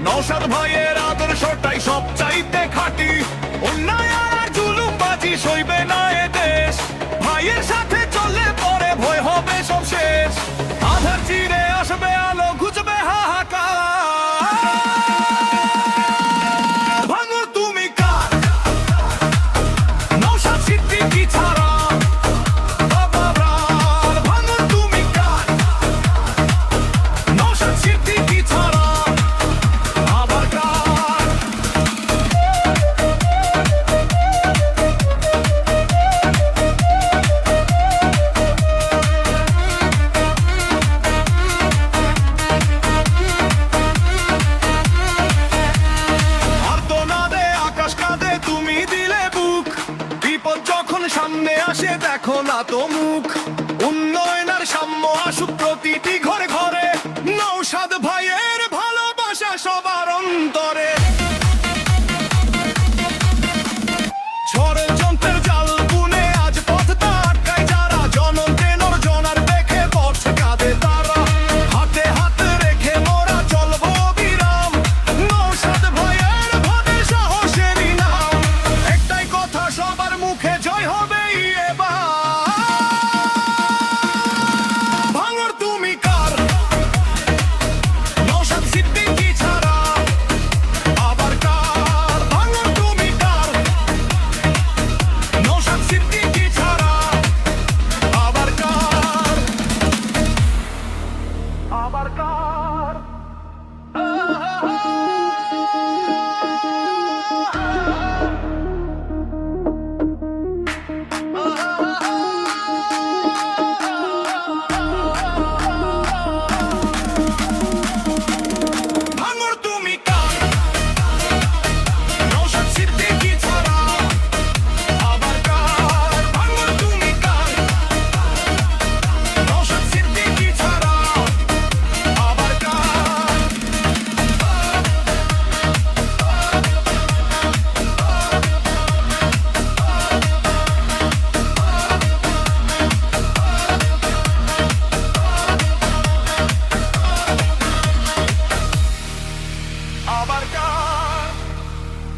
নওশাদ ভাইয়ের আদর্শটাই সবচাইতে খাঁটি। অন্যায় আর জুলুমবাজি সইবে না এ দেশ। ভাইয়ের সাথে চললে পরে ভয় হবে সব শেষ। আধার চিরে আসবে আলো, ঘুচবে হাহাকার। ভাঙো তুমি কার? নওশাদ সিদ্দিকী ছাড়া বাবার। ভাঙো তুমি কার? নওশাদ সিদ্দিকী ছাড়া আবার কার? আর্তনাদে আকাশ কাঁদে, তুমি দিলে বুক। বিপদ যখন সামনে আসে দেখো না তো মুখ। উন্নয়ন আর সাম্য আসুক প্রতিটি ঘরে ঘরে। নওশাদ ভাইয়ের ভালোবাসা সবার অন্তরে।